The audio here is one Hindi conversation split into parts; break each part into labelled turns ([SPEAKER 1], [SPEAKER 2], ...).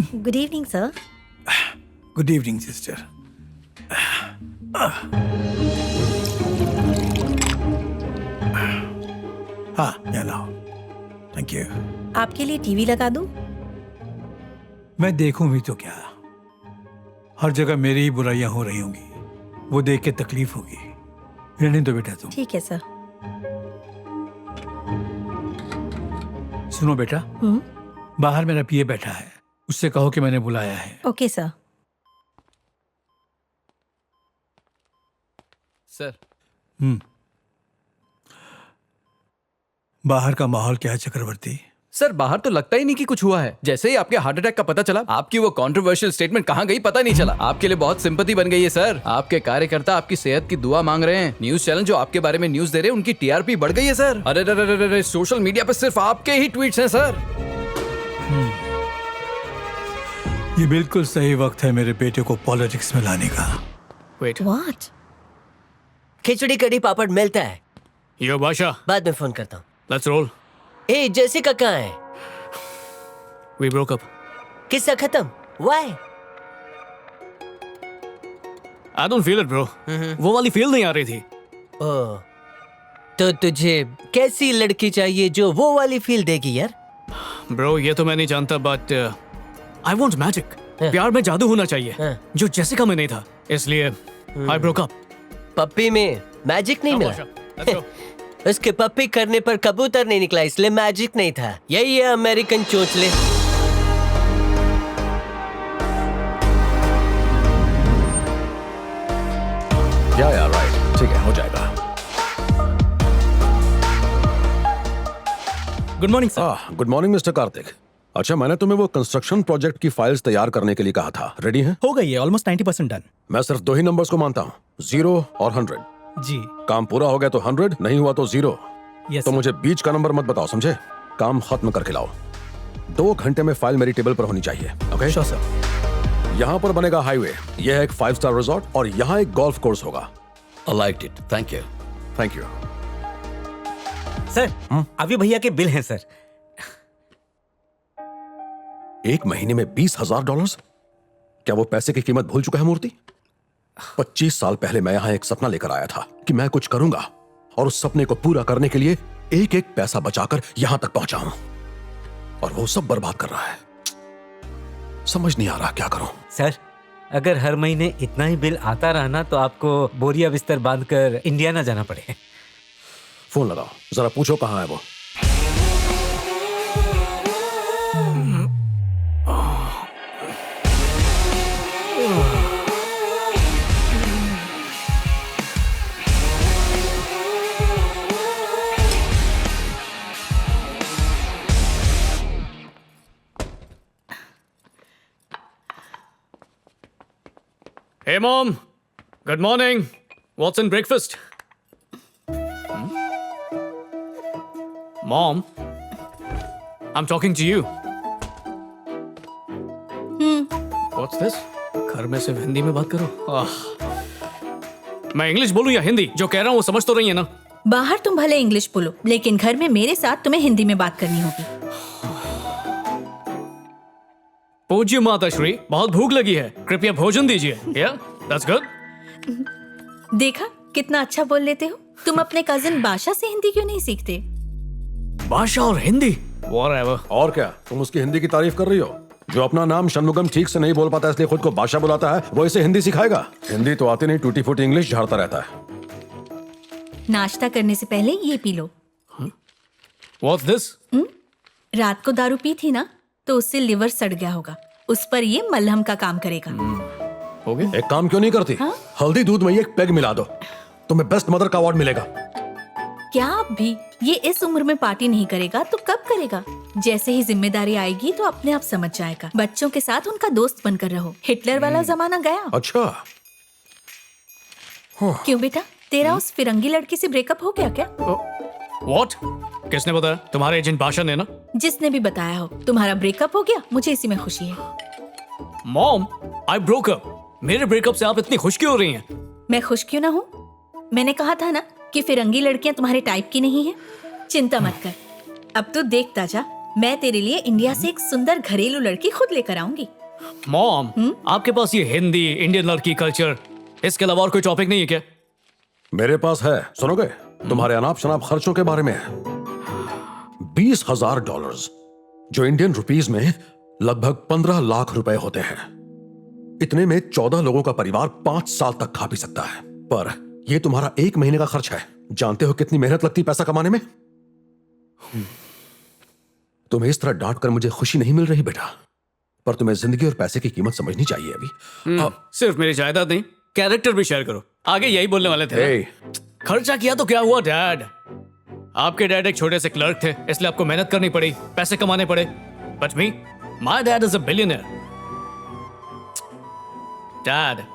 [SPEAKER 1] Good evening sir.
[SPEAKER 2] Good evening sister. हाँ, यहाँ लाओ। Thank you.
[SPEAKER 1] आपके लिए टीवी लगा दूं?
[SPEAKER 2] मैं देखूं भी तो क्या, हर जगह मेरी ही बुराइयां हो रही होंगी, वो देख के तकलीफ होगी। रहने दो बेटा तुम।
[SPEAKER 1] ठीक है सर।
[SPEAKER 2] सुनो बेटा, बाहर मेरा पीए बैठा है, उससे कहो कि मैंने बुलाया है।
[SPEAKER 1] Okay sir.
[SPEAKER 3] सर,
[SPEAKER 2] बाहर का माहौल क्या है चक्रवर्ती?
[SPEAKER 3] सर बाहर तो लगता ही नहीं कि कुछ हुआ है। जैसे ही आपके हार्ट अटैक का पता चला, आपकी वो कंट्रोवर्शियल स्टेटमेंट कहाँ गई पता नहीं चला। आपके लिए बहुत सिंपैथी बन गई है सर। आपके कार्यकर्ता आपकी सेहत की दुआ मांग रहे हैं। न्यूज चैनल जो आपके बारे में न्यूज दे रहे हैं, उनकी टीआरपी बढ़ गई है सर। अरे अरे सोशल मीडिया पे सिर्फ आपके ही ट्वीट्स हैं सर।
[SPEAKER 2] ये बिल्कुल सही वक्त है मेरे बेटे को पॉलिटिक्स में लाने का।
[SPEAKER 3] Wait,
[SPEAKER 1] what?
[SPEAKER 4] खिचड़ी कड़ी पापड़ मिलता है।
[SPEAKER 3] यो बादशाह,
[SPEAKER 4] बाद में फोन करता हूँ।
[SPEAKER 3] Let's roll.
[SPEAKER 4] ए जेसिका कहाँ है?
[SPEAKER 3] We broke up.
[SPEAKER 4] किस्सा खत्म? Why?
[SPEAKER 3] I don't feel it bro. वो वाली फील नहीं आ रही थी।
[SPEAKER 4] ओह, तो तुझे कैसी लड़की चाहिए जो वो वाली फील देगी यार?
[SPEAKER 3] ब्रो ये तो मैं नहीं जानता, बट आई वांट मैजिक। प्यार में जादू होना चाहिए जो जेसिका में नहीं था, इसलिए आई ब्रोक अप।
[SPEAKER 4] पप्पी में मैजिक नहीं मिला। उसके पप्पी करने पर कबूतर नहीं निकला, इसलिए मैजिक नहीं था। यही है अमेरिकन चोंचले।
[SPEAKER 5] या राइट, ठीक है, हो जाएगा।
[SPEAKER 3] Good morning sir.
[SPEAKER 5] Good morning mister Kartik. अच्छा, मैंने तुम्हें वो कंस्ट्रक्शन प्रोजेक्ट की फाइल्स तैयार करने के लिए कहा था, रेडी हैं?
[SPEAKER 6] हो गई है, ऑलमोस्ट 90% डन।
[SPEAKER 5] मैं सिर्फ 2 ही नंबर्स को मानता हूँ, 0 और 100।
[SPEAKER 6] जी
[SPEAKER 5] काम पूरा हो गया तो 100, नहीं हुआ तो 0।
[SPEAKER 6] यस
[SPEAKER 5] तो मुझे बीच का नंबर मत बताओ, समझे? काम खत्म करके लाओ। 2 घंटे में फाइल मेरी टेबल पर होनी चाहिए। Okay
[SPEAKER 6] sure sir.
[SPEAKER 5] यहाँ पर बनेगा हाईवे, यह है एक 5 स्टार रिजॉर्ट और यहाँ एक गोल्फ कोर्स होगा।
[SPEAKER 7] I liked it. Thank you.
[SPEAKER 5] Thank you.
[SPEAKER 6] Sir अभी भैया के बिल हैं सर।
[SPEAKER 5] 1 महीने में $20,000? क्या वो पैसे की कीमत भूल चुका है मूर्ति? 25 साल पहले मैं यहां एक सपना लेकर आया था कि मैं कुछ करूंगा, और उस सपने को पूरा करने के लिए एक एक पैसा बचाकर यहां तक पहुंचा हूं, और वो सब बर्बाद कर रहा है। समझ नहीं आ रहा क्या करूं।
[SPEAKER 6] सर अगर हर महीने इतना ही बिल आता रहा ना, तो आपको बोरिया बिस्तर बांधकर इंडिया ना जाना पड़े।
[SPEAKER 5] फोन लगाओ, जरा पूछो कहां है वो।
[SPEAKER 3] Hey mom, good morning. What's in breakfast? Mom, I'm talking to you. What's this? घर में सिर्फ हिंदी में बात करो। मैं इंग्लिश बोलूं या हिंदी? जो कह रहा हूँ वो समझ तो रही है ना?
[SPEAKER 1] बाहर तुम भले इंग्लिश बोलो, लेकिन घर में मेरे साथ तुम्हें हिंदी में बात करनी होगी।
[SPEAKER 3] पूज्य माता श्री, बहुत भूख लगी है, कृपया भोजन दीजिए। Yeah, that's good.
[SPEAKER 1] देखा कितना अच्छा बोल लेते हो। तुम अपने कजिन बादशाह से हिंदी क्यों नहीं सीखते?
[SPEAKER 3] भाषा और हिंदी, whatever.
[SPEAKER 5] और क्या, तुम उसकी हिंदी की तारीफ कर रही हो? जो अपना नाम शनमुगम ठीक से नहीं बोल पाता इसलिए खुद को बादशाह बुलाता है, वो इसे हिंदी सिखाएगा? हिंदी तो आती नहीं, टूटी फूटी इंग्लिश झाड़ता रहता है।
[SPEAKER 1] नाश्ता करने से पहले ये पी लो।
[SPEAKER 3] What's this?
[SPEAKER 1] रात को दारू पी थी ना, तो उससे लिवर सड़ गया होगा, उस पर ये मलहम का काम करेगा।
[SPEAKER 3] हो गया?
[SPEAKER 5] एक काम क्यों नहीं करती? हल्दी दूध में एक पेग मिला दो, तुम्हें बेस्ट मदर का अवार्ड मिलेगा।
[SPEAKER 1] क्या आप भी? ये इस उम्र में पार्टी नहीं करेगा तो कब करेगा? जैसे ही जिम्मेदारी आएगी तो अपने आप समझ जाएगा। बच्चों के साथ उनका दोस्त बनकर रहो। हिटलर वाला जमाना गया।
[SPEAKER 5] अच्छा,
[SPEAKER 1] क्यों बेटा, तेरा उस फिरंगी लड़की से ब्रेकअप हो गया क्या?
[SPEAKER 3] What? किसने बताया? तुम्हारे एजेंट बादशाह ने ना?
[SPEAKER 1] जिसने भी बताया हो, तुम्हारा ब्रेकअप हो गया, मुझे इसी में खुशी है।
[SPEAKER 3] Mom, I broke up. मेरे ब्रेकअप से आप इतनी खुश क्यों हो रही हैं?
[SPEAKER 1] मैं खुश क्यों ना हूँ? मैंने कहा था ना कि फिरंगी लड़कियां तुम्हारे टाइप की नहीं है। चिंता मत कर, अब तो देखता जा, मैं तेरे लिए इंडिया से एक सुंदर घरेलू लड़की खुद लेकर आऊंगी।
[SPEAKER 8] मॉम, आपके पास ये हिंदी, इंडियन लड़की कल्चर, इसके अलावा और कोई टॉपिक नहीं है क्या?
[SPEAKER 5] मेरे पास है, सुनोगे? तुम्हारे अनाप शनाप खर्चों के बारे में है। $20,000 जो इंडियन रुपीस में लगभग 15 लाख रुपए होते हैं। इतने में 14 लोगों का परिवार 5 साल तक खा पी सकता है। पर यह तुम्हारा 1 महीने का खर्च है। जानते हो कितनी मेहनत लगती पैसा कमाने में? तुम्हें इस तरह डांट कर मुझे खुशी नहीं मिल रही बेटा, पर तुम्हें जिंदगी और पैसे की कीमत समझनी चाहिए अभी।
[SPEAKER 8] सिर्फ मेरी जायदाद नहीं, कैरेक्टर भी शेयर करो। आगे यही बोलने वाले थे
[SPEAKER 5] Hey,
[SPEAKER 8] खर्चा किया तो क्या हुआ डैड? आपके डैड एक छोटे से क्लर्क थे, इसलिए आपको मेहनत करनी पड़ी, पैसे कमाने पड़े। But me, my dad is a billionaire. Dad,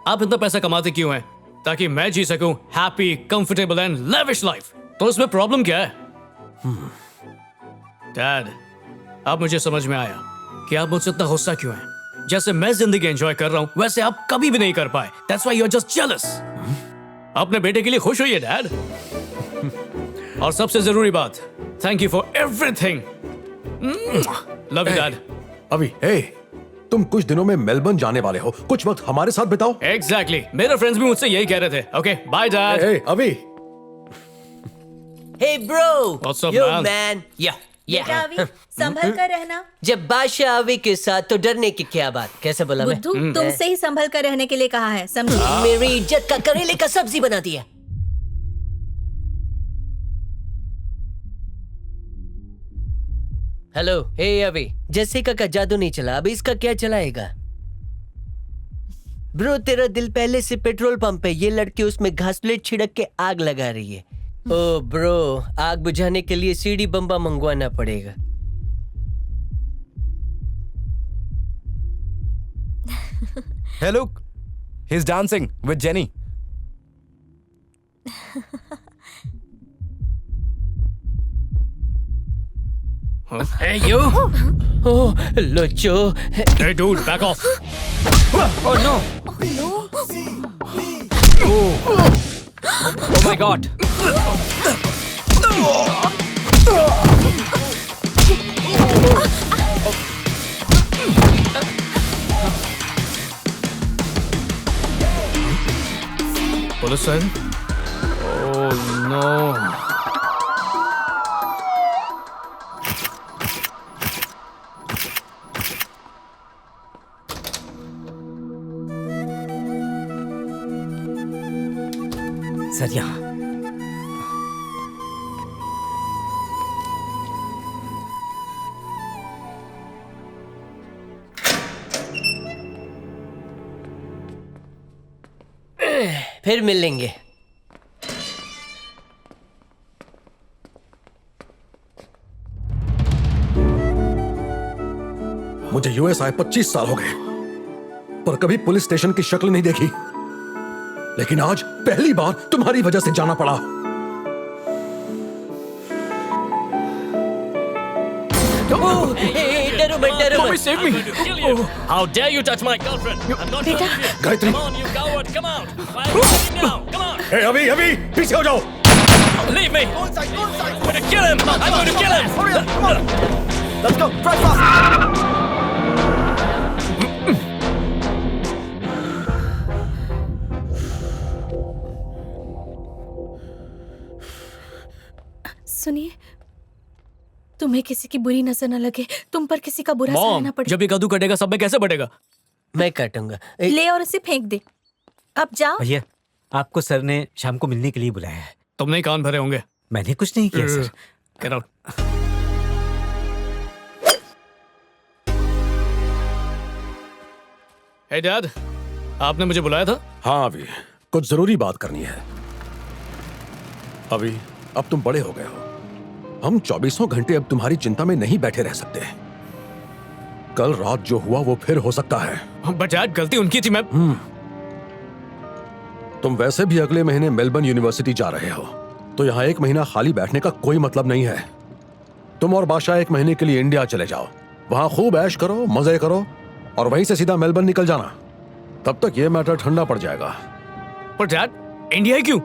[SPEAKER 8] आप इतना पैसा कमाते क्यों हैं? ताकि मैं जी सकूं happy, comfortable and lavish life. तो इसमें प्रॉब्लम क्या है? डैड, अब मुझे समझ में आया कि आप मुझसे इतना गुस्सा क्यों हैं। जैसे मैं जिंदगी एंजॉय कर रहा हूं, वैसे आप कभी भी नहीं कर पाए। That's why you are just jealous. अपने बेटे के लिए खुश होइए डैड। और सबसे जरूरी बात, thank you for everything. Love you dad.
[SPEAKER 5] अभी तुम कुछ दिनों में मेलबर्न जाने वाले हो, कुछ वक्त हमारे साथ बिताओ।
[SPEAKER 8] एग्जैक्टली, मेरे फ्रेंड्स भी मुझसे यही कह रहे थे। Okay, bye dad.
[SPEAKER 5] अभी
[SPEAKER 4] Hey bro!
[SPEAKER 8] What's up,
[SPEAKER 4] Yo
[SPEAKER 8] man?
[SPEAKER 4] man! Yeah, yeah.
[SPEAKER 1] बेटा अभी संभल कर रहना।
[SPEAKER 4] जब बादशाह अभी के साथ तो डरने की क्या बात? कैसे बोला मैं?
[SPEAKER 1] बुद्धू, तुमसे ही संभल कर रहने के लिए कहा है, समझी?
[SPEAKER 4] मेरी इज्जत का करेले का सब्जी बना दिया। हेलो, हे अभी, जेसिका का जादू नहीं चला, अभी इसका क्या चलाएगा? ब्रो, तेरा दिल पहले से पेट्रोल पंप है, ये लड़की उसमें घासलेट छिड़क के आग लगा रही है। ओ ब्रो, आग बुझाने के लिए सीढ़ी बम्बा मंगवाना पड़ेगा।
[SPEAKER 9] Hey, look, he's dancing with Jenny.
[SPEAKER 8] Hey you!
[SPEAKER 4] Oh locho,
[SPEAKER 8] Hey dude, back off.
[SPEAKER 6] Oh no!
[SPEAKER 8] Oh my god. Police siren? Oh no.
[SPEAKER 6] Sir यहाँ
[SPEAKER 4] फिर मिलेंगे।
[SPEAKER 5] मुझे यूएस आए 25 साल हो गए, पर कभी पुलिस स्टेशन की शक्ल नहीं देखी। लेकिन आज पहली बार तुम्हारी वजह से जाना पड़ा।
[SPEAKER 4] डरो मत, डरो
[SPEAKER 8] Mommy,
[SPEAKER 4] मत।
[SPEAKER 8] save me! How dare you touch my girlfriend? I'm not hurting you.
[SPEAKER 5] Gayatri.
[SPEAKER 8] Come on, you coward! Come out! Why are you fighting now? Come on!
[SPEAKER 5] अभी अभी पीछे हो जाओ।
[SPEAKER 8] Leave me! I'm going to kill him! I'm going to kill him! Hurry up! Come on!
[SPEAKER 9] Let's go, drive fast.
[SPEAKER 1] सुनिए, तुम्हें किसी की बुरी नजर न लगे, तुम पर किसी का बुरा सहना
[SPEAKER 8] मॉम,
[SPEAKER 1] पड़े।
[SPEAKER 8] जब ये कद्दू कटेगा सब में कैसे बढ़ेगा?
[SPEAKER 4] मैं काटूंगा।
[SPEAKER 1] ले और इसे फेंक दे। अब जाओ।
[SPEAKER 6] भैया, आपको सर ने शाम को मिलने के लिए बुलाया है।
[SPEAKER 8] तुमने ही कान भरे होंगे।
[SPEAKER 6] मैंने कुछ नहीं किया sir.
[SPEAKER 8] Get out. Hey Dad, आपने मुझे बुलाया था?
[SPEAKER 5] हाँ अभी कुछ जरूरी बात करनी है। अभी अब तुम बड़े हो गए हो, हम 24 घंटे अब तुम्हारी चिंता में नहीं बैठे रह सकते। कल रात जो हुआ वो फिर हो सकता है।
[SPEAKER 8] But Dad, गलती उनकी थी। मैं
[SPEAKER 5] तुम वैसे भी अगले महीने मेलबर्न यूनिवर्सिटी जा रहे हो, तो यहाँ 1 महीना खाली बैठने का कोई मतलब नहीं है। तुम और बादशाह 1 महीने के लिए इंडिया चले जाओ, वहां खूब ऐश करो, मजे करो, और वहीं से सीधा मेलबर्न निकल जाना। तब तक ये मैटर ठंडा पड़ जाएगा।
[SPEAKER 8] पर डैड, इंडिया ही क्यों?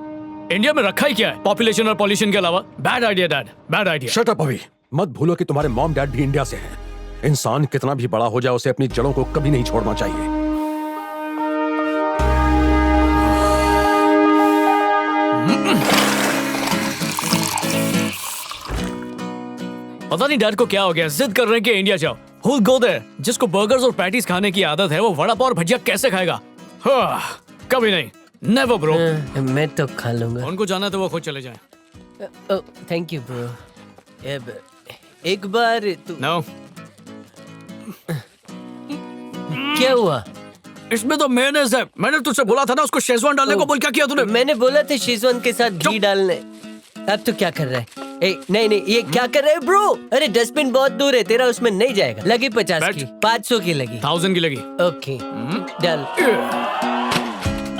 [SPEAKER 8] इंडिया में रखा ही क्या है पॉपुलेशन और पॉल्यूशन के अलावा? Bad idea dad, bad idea.
[SPEAKER 5] Shut up अभी, मत भूलो कि तुम्हारे मॉम डैड भी इंडिया से हैं। इंसान कितना भी बड़ा हो जाए, उसे अपनी जड़ों को कभी नहीं छोड़ना चाहिए।
[SPEAKER 8] पता नहीं डैड को क्या हो गया, जिद कर रहे हैं कि इंडिया जाओ। Who'll go there? जिसको बर्गर्स और पैटीज खाने की आदत है वो वड़ा पाव और भजिया कैसे खाएगा? कभी नहीं, नेवर ब्रो।
[SPEAKER 4] मैं तो खा लूंगा।
[SPEAKER 8] उनको जाना है तो वो खुद चले जाएं।
[SPEAKER 4] Thank you bro. एक बार तू
[SPEAKER 8] नो,
[SPEAKER 4] क्या हुआ?
[SPEAKER 8] इसमें तो मेयोनेज़ है। मैंने तुझसे बोला था ना उसको शेजवान डालने को, बोल क्या किया तूने?
[SPEAKER 4] मैंने बोला था शेजवान के साथ घी डालने। अब तो क्या कर रहा है? नहीं ये क्या कर रहा है ब्रो? अरे डस्टबिन बहुत दूर है, तेरा उसमें नहीं जाएगा। लगी 50 की, 500 की लगी,
[SPEAKER 8] 1000 की लगी।
[SPEAKER 4] ओके डाल।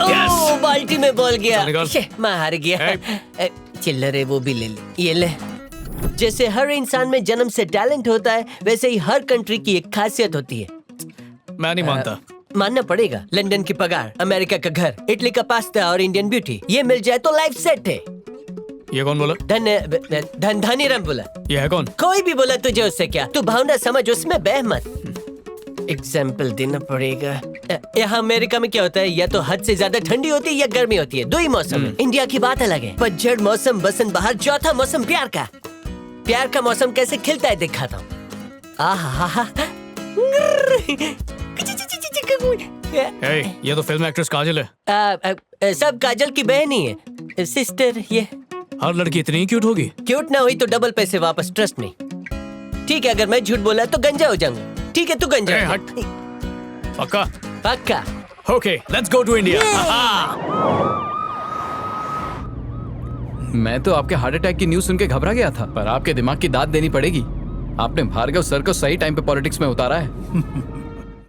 [SPEAKER 4] ओह बाल्टी में बॉल गया, मैं हार गया। चिल्लर है वो भी ले ले, ये ले। जैसे हर इंसान में जन्म से टैलेंट होता है, वैसे ही हर कंट्री की एक खासियत होती है।
[SPEAKER 8] मैं नहीं मानता।
[SPEAKER 4] मानना पड़ेगा। लंदन की पगार, अमेरिका का घर, इटली का पास्ता और इंडियन ब्यूटी, ये मिल जाए तो लाइफ सेट है।
[SPEAKER 8] ये कौन बोला?
[SPEAKER 4] धनीराम बोला।
[SPEAKER 8] ये है कौन?
[SPEAKER 4] कोई भी बोला, तुझे उससे क्या? तू भावना समझ, उसमें बह मत। एग्जाम्पल देना पड़ेगा। यहाँ अमेरिका में क्या होता है, या तो हद से ज्यादा ठंडी होती है या गर्मी होती है, दो ही मौसम है। इंडिया की बात अलग है, पतझड़ मौसम, बसंत बहार, चौथा मौसम प्यार का। प्यार का मौसम कैसे खिलता है दिखाता हूँ।
[SPEAKER 8] ये तो फिल्म एक्ट्रेस काजल है।
[SPEAKER 4] सब काजल की बहन ही है, सिस्टर। ये
[SPEAKER 8] हर लड़की इतनी क्यूट होगी?
[SPEAKER 4] क्यूट ना हुई तो डबल पैसे वापस, ट्रस्ट में। ठीक है, अगर मैं झूठ बोला तो गंजा हो जाऊंगा। ठीक है, तू गंजा हो जा।
[SPEAKER 8] हट। पक्का?
[SPEAKER 4] पक्का।
[SPEAKER 8] Okay, let's go to India.
[SPEAKER 3] मैं तो आपके हार्ट अटैक की न्यूज सुन के घबरा गया था, पर आपके दिमाग की दाद देनी पड़ेगी। आपने भार्गव सर को सही टाइम पे पॉलिटिक्स में उतारा है।